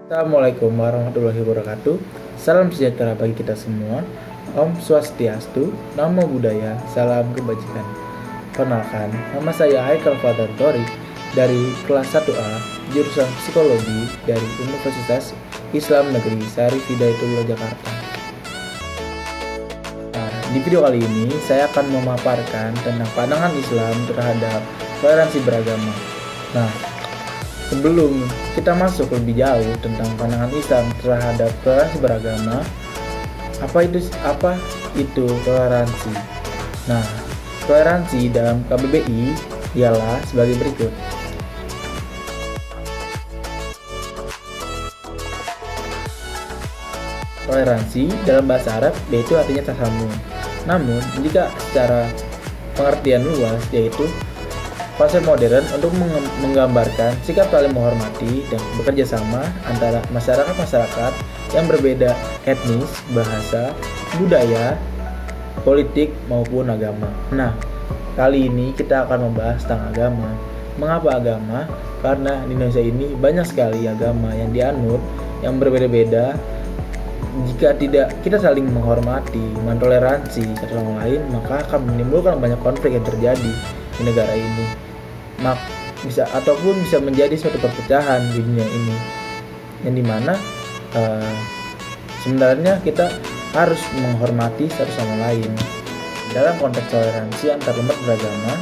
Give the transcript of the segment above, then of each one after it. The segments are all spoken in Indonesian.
Assalamualaikum warahmatullahi wabarakatuh. Salam sejahtera bagi kita semua. Om Swastiastu, Namo Buddhaya, Salam Kebajikan. Kenalkan, nama saya Haikal Fadhan Thorik dari kelas 1A, jurusan Psikologi dari Universitas Islam Negeri Syarif Hidayatullah Jakarta. Di video kali ini, saya akan memaparkan tentang pandangan Islam terhadap toleransi beragama. Nah, sebelum kita masuk lebih jauh tentang pandangan Islam terhadap toleransi beragama, apa itu toleransi? Nah, toleransi dalam KBBI ialah sebagai berikut. Toleransi dalam bahasa Arab yaitu artinya tasamuh. Namun, jika secara pengertian luas yaitu konsep modern untuk menggambarkan sikap saling menghormati dan bekerja sama antara masyarakat-masyarakat yang berbeda etnis, bahasa, budaya, politik, maupun agama. Nah, kali ini kita akan membahas tentang agama. Mengapa agama? Karena di Indonesia ini banyak sekali agama yang dianut, yang berbeda-beda. Jika tidak kita saling menghormati, mentoleransi satu sama lain, maka akan menimbulkan banyak konflik yang terjadi di negara ini. Bisa menjadi suatu perpecahan di dunia ini, yang dimana sebenarnya kita harus menghormati satu sama lain. Dalam konteks toleransi antar umat beragama,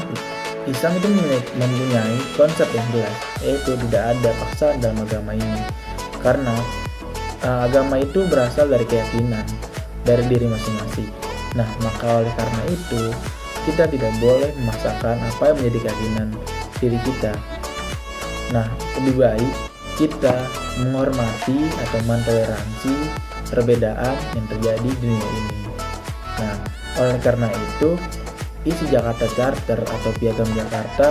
Islam itu mempunyai konsep yang jelas, yaitu tidak ada paksaan dalam agama ini. Karena agama itu berasal dari keyakinan dari diri masing-masing. Nah, maka oleh karena itu kita tidak boleh memaksakan apa yang menjadi keyakinan diri kita. Nah, lebih baik kita menghormati atau mentoleransi perbedaan yang terjadi di dunia ini. Nah, oleh karena itu isi Jakarta Charter atau Piagam Jakarta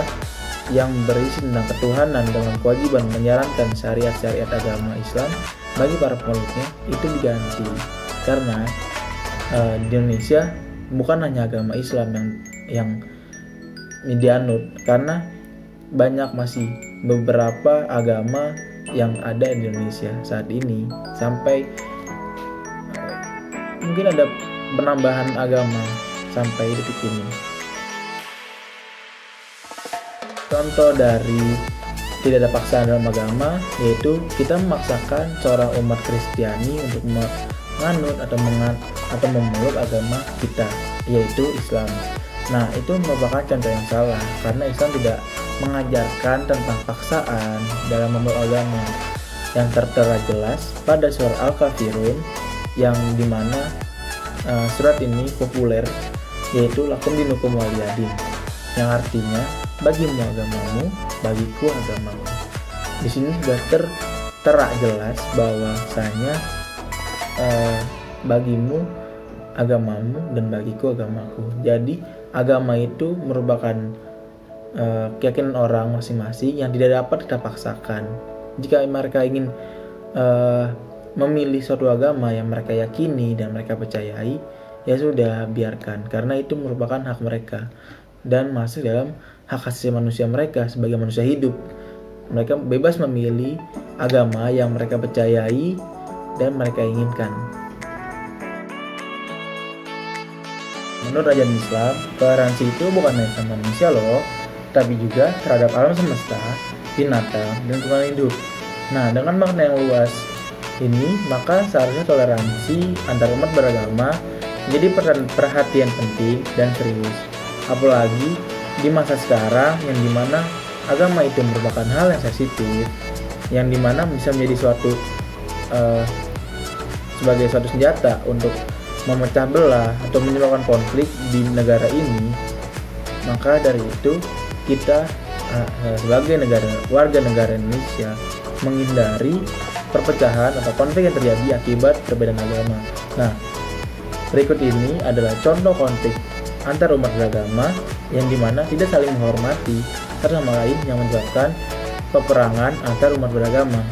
yang berisi tentang ketuhanan dengan kewajiban menjalankan syariat-syariat agama Islam bagi para pemeluknya itu diganti, karena di Indonesia bukan hanya agama Islam yang dianut, karena banyak masih beberapa agama yang ada di Indonesia saat ini, sampai mungkin ada penambahan agama sampai detik ini. Contoh dari tidak ada paksaan dalam agama yaitu kita memaksakan seorang umat Kristiani untuk menganut atau memeluk agama kita, yaitu Islam. Nah, itu merupakan contoh yang salah, karena Islam tidak mengajarkan tentang paksaan dalam memeluk agama. Yang tertera jelas pada surah Al-Kafirun, yang dimana surat ini populer, yaitu lakum dinukum waliyadin, yang artinya bagimu agamamu, bagiku agamamu. Di sini sudah tertera jelas bahwasanya bagimu agamamu dan bagiku agamaku. Jadi agama itu merupakan keyakinan orang masing-masing yang tidak dapat kita paksakan. Jika mereka ingin memilih suatu agama yang mereka yakini dan mereka percayai, ya sudah, biarkan, karena itu merupakan hak mereka dan masuk dalam hak asasi manusia mereka sebagai manusia hidup. Mereka bebas memilih agama yang mereka percayai dan mereka inginkan. Menurut ajaran Islam, toleransi itu bukan hanya sama manusia loh, tapi juga terhadap alam semesta, binatang, dan lingkungan hidup. Nah, dengan makna yang luas ini, maka seharusnya toleransi antar umat beragama menjadi perhatian penting dan serius. Apalagi di masa sekarang yang dimana agama itu merupakan hal yang sensitif, yang dimana bisa menjadi sebagai suatu senjata untuk memecah belah atau menyebabkan konflik di negara ini. Maka dari itu kita sebagai warga negara Indonesia menghindari perpecahan atau konflik yang terjadi akibat perbedaan agama. Nah, berikut ini adalah contoh konflik antar umat beragama yang dimana tidak saling menghormati satu sama lain yang menyebabkan peperangan antar umat beragama.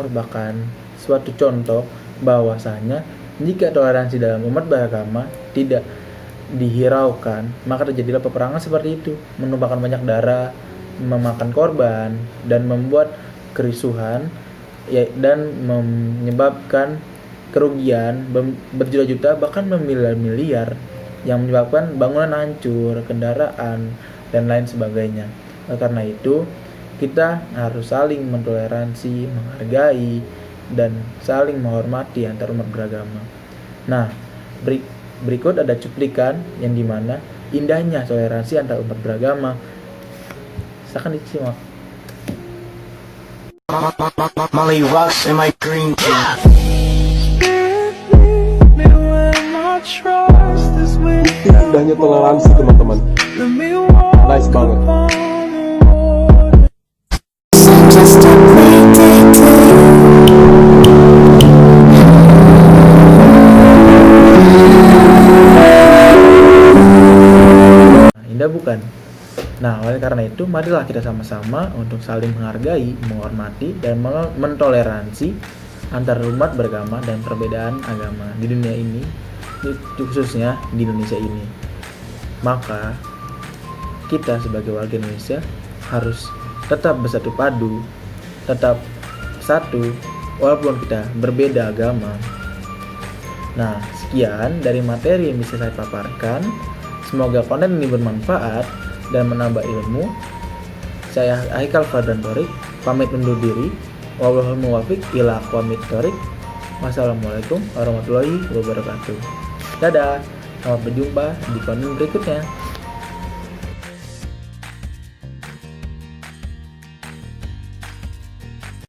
merupakan suatu contoh bahwasanya jika toleransi dalam umat beragama tidak dihiraukan, maka terjadilah peperangan seperti itu, menumpahkan banyak darah, memakan korban, dan membuat kerisuhan dan menyebabkan kerugian berjuta-juta bahkan bermiliar-miliar yang menyebabkan bangunan hancur, kendaraan, dan lain sebagainya. Karena itu kita harus saling mentoleransi, menghargai, dan saling menghormati antar umat beragama. Nah, berikut ada cuplikan yang dimana indahnya toleransi antar umat beragama. Silakan disimak. Molly rocks in my green tea. Indahnya toleransi, teman-teman. Nice banget. Indah bukan? Nah, oleh karena itu, marilah kita sama-sama untuk saling menghargai, menghormati, dan mentoleransi antar umat beragama dan perbedaan agama di dunia ini, khususnya di Indonesia ini. Maka, kita sebagai warga Indonesia harus tetap bersatu padu, tetap satu, walaupun kita berbeda agama. Nah, sekian dari materi yang bisa saya paparkan. Semoga konten ini bermanfaat dan menambah ilmu. Saya Haikal Fadlan Thorik, pamit undur diri. Wallahul muwaffiq ila aqwamit thoriq. Wassalamualaikum warahmatullahi wabarakatuh. Dadah, sampai berjumpa di konten berikutnya.